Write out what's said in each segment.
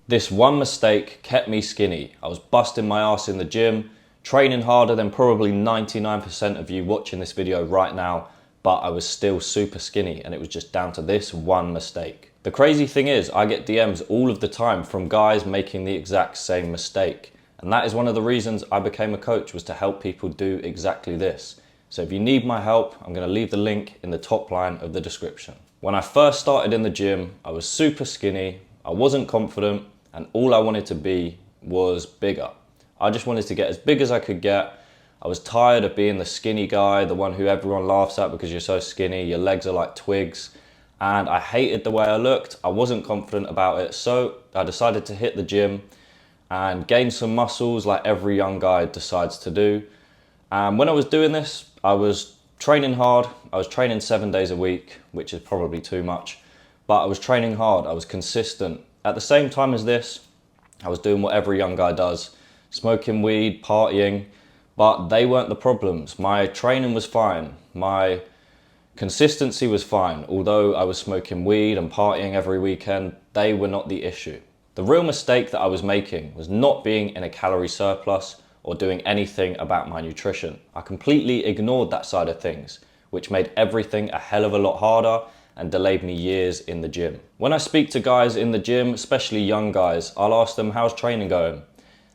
This one mistake kept me skinny. I was busting my ass in the gym, training harder than probably 99% of you watching this video right now, but I was still super skinny, and it was just down to this one mistake. The crazy thing is, I get DMs all of the time from guys making the exact same mistake. And that is one of the reasons I became a coach, was to help people do exactly this. So if you need my help, I'm gonna leave the link in the top line of the description. When I first started in the gym, I was super skinny, I wasn't confident, and all I wanted to be was bigger. I just wanted to get as big as I could get. I was tired of being the skinny guy, the one who everyone laughs at because you're so skinny, your legs are like twigs. And I hated the way I looked, I wasn't confident about it, so I decided to hit the gym and gain some muscles like every young guy decides to do. And when I was doing this, I was training hard. I was training 7 days a week, which is probably too much, but I was training hard, I was consistent. At the same time as this, I was doing what every young guy does, smoking weed, partying, but they weren't the problems. My training was fine, my consistency was fine. Although I was smoking weed and partying every weekend, they were not the issue. The real mistake that I was making was not being in a calorie surplus or doing anything about my nutrition. I completely ignored that side of things, which made everything a hell of a lot harder and delayed me years in the gym. When I speak to guys in the gym, especially young guys, I'll ask them, how's training going?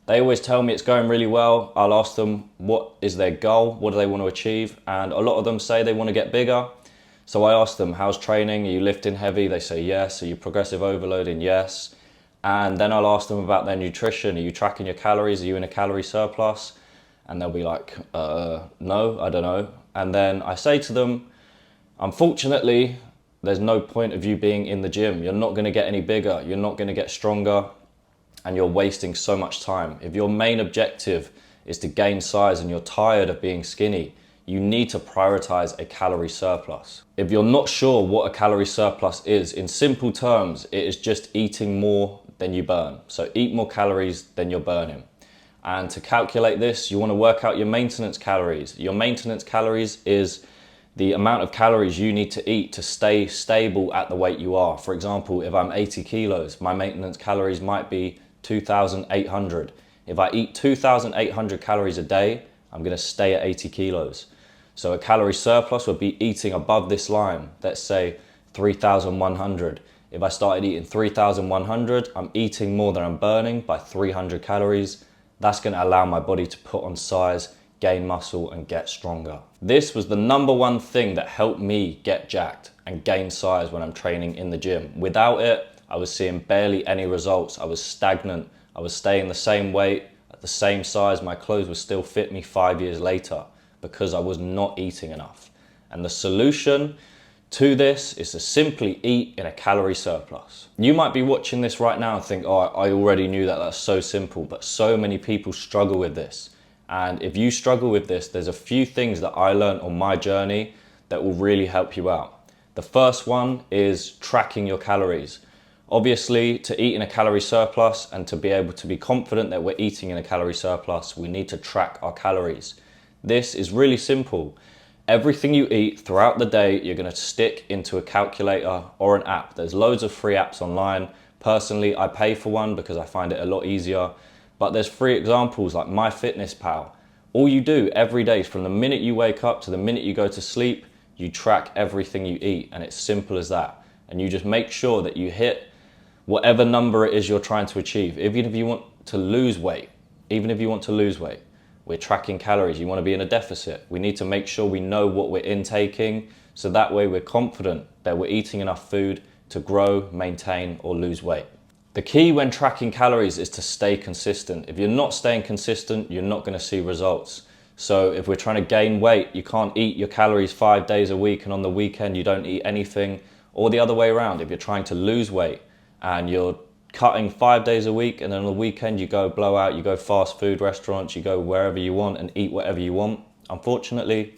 They always tell me it's going really well. I'll ask them, what is their goal? What do they want to achieve? And a lot of them say they want to get bigger. So I ask them, how's training? Are you lifting heavy? They say yes. Are you progressive overloading? Yes. And then I'll ask them about their nutrition. Are you tracking your calories? Are you in a calorie surplus? And they'll be like, no, I don't know. And then I say to them, unfortunately, there's no point of you being in the gym. You're not gonna get any bigger. You're not gonna get stronger, and you're wasting so much time. If your main objective is to gain size and you're tired of being skinny, you need to prioritize a calorie surplus. If you're not sure what a calorie surplus is, in simple terms, it is just eating more than you burn. So eat more calories than you're burning. And to calculate this, you wanna work out your maintenance calories. Your maintenance calories is the amount of calories you need to eat to stay stable at the weight you are. For example, if I'm 80 kilos, my maintenance calories might be 2,800. If I eat 2,800 calories a day, I'm gonna stay at 80 kilos. So a calorie surplus would be eating above this line, let's say 3,100. If I started eating 3,100, I'm eating more than I'm burning by 300 calories. That's gonna allow my body to put on size, gain muscle, and get stronger. This was the number one thing that helped me get jacked and gain size when I'm training in the gym. Without it, I was seeing barely any results. I was stagnant. I was staying the same weight, at the same size. My clothes would still fit me 5 years later because I was not eating enough. And the solution to this is to simply eat in a calorie surplus. You might be watching this right now and think, oh, I already knew that, that's so simple, but so many people struggle with this. And if you struggle with this, there's a few things that I learned on my journey that will really help you out. The first one is tracking your calories. Obviously, to eat in a calorie surplus and to be able to be confident that we're eating in a calorie surplus, we need to track our calories. This is really simple. Everything you eat throughout the day, you're gonna stick into a calculator or an app. There's loads of free apps online. Personally, I pay for one because I find it a lot easier. But there's free examples like MyFitnessPal. All you do every day, from the minute you wake up to the minute you go to sleep, you track everything you eat, and it's simple as that. And you just make sure that you hit whatever number it is you're trying to achieve. Even if you want to lose weight, we're tracking calories. You want to be in a deficit. We need to make sure we know what we're intaking, so that way we're confident that we're eating enough food to grow, maintain, or lose weight. The key when tracking calories is to stay consistent. If you're not staying consistent, you're not going to see results. So if we're trying to gain weight, you can't eat your calories 5 days a week and on the weekend you don't eat anything, or the other way around. If you're trying to lose weight and you're cutting 5 days a week and then on the weekend you go blow out, you go fast food restaurants, you go wherever you want and eat whatever you want, unfortunately,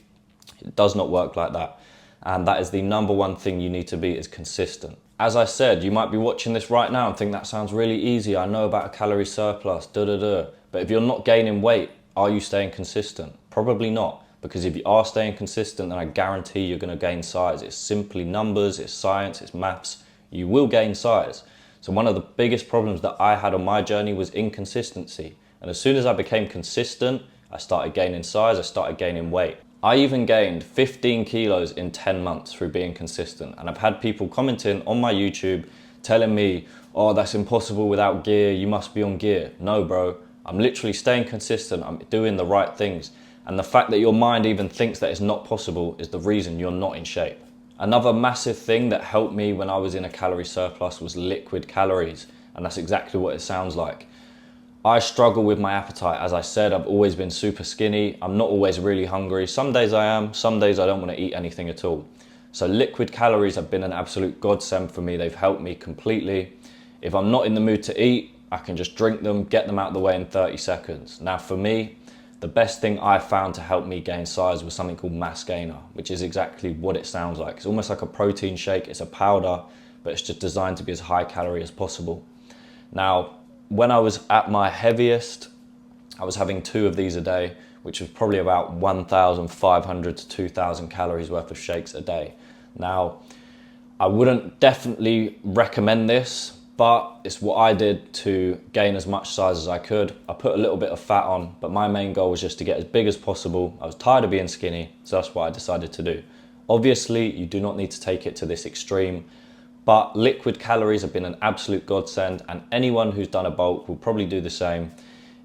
it does not work like that. And that is the number one thing you need to be, is consistent. As I said, you might be watching this right now and think that sounds really easy. I know about a calorie surplus, But if you're not gaining weight, are you staying consistent? Probably not, because if you are staying consistent, then I guarantee you're gonna gain size. It's simply numbers, it's science, it's maths. You will gain size. So one of the biggest problems that I had on my journey was inconsistency. And as soon as I became consistent, I started gaining size, I started gaining weight. I even gained 15 kilos in 10 months through being consistent. And I've had people commenting on my YouTube telling me, oh, that's impossible without gear, you must be on gear. No, bro, I'm literally staying consistent, I'm doing the right things. And the fact that your mind even thinks that it's not possible is the reason you're not in shape. Another massive thing that helped me when I was in a calorie surplus was liquid calories. And that's exactly what it sounds like. I struggle with my appetite. As I said, I've always been super skinny. I'm not always really hungry. Some days I am, some days I don't want to eat anything at all. So liquid calories have been an absolute godsend for me. They've helped me completely. If I'm not in the mood to eat, I can just drink them, get them out of the way in 30 seconds. Now for me, the best thing I found to help me gain size was something called Mass Gainer, which is exactly what it sounds like. It's almost like a protein shake. It's a powder, but it's just designed to be as high calorie as possible. Now, when I was at my heaviest, I was having 2 of these a day, which was probably about 1,500 to 2,000 calories worth of shakes a day. Now, I wouldn't definitely recommend this, but it's what I did to gain as much size as I could. I put a little bit of fat on, but my main goal was just to get as big as possible. I was tired of being skinny, so that's what I decided to do. Obviously, you do not need to take it to this extreme, but liquid calories have been an absolute godsend, and anyone who's done a bulk will probably do the same.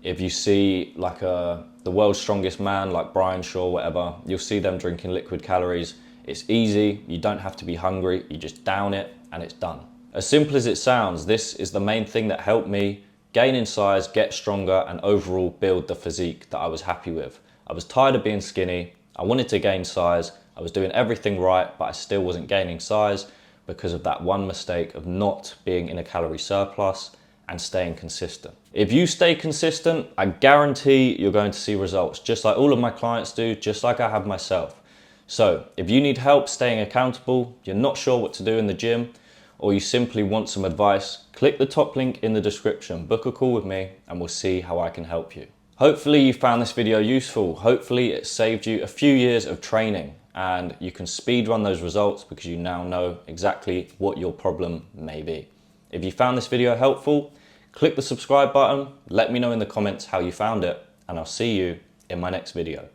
If you see like the world's strongest man, like Brian Shaw, whatever, you'll see them drinking liquid calories. It's easy, you don't have to be hungry, you just down it and it's done. As simple as it sounds, this is the main thing that helped me gain in size, get stronger, and overall build the physique that I was happy with. I was tired of being skinny, I wanted to gain size, I was doing everything right, but I still wasn't gaining size because of that one mistake of not being in a calorie surplus and staying consistent. If you stay consistent, I guarantee you're going to see results, just like all of my clients do, just like I have myself. So if you need help staying accountable, you're not sure what to do in the gym, or you simply want some advice, click the top link in the description, book a call with me, and we'll see how I can help you. Hopefully you found this video useful. Hopefully it saved you a few years of training and you can speed run those results because you now know exactly what your problem may be. If you found this video helpful, click the subscribe button, let me know in the comments how you found it, and I'll see you in my next video.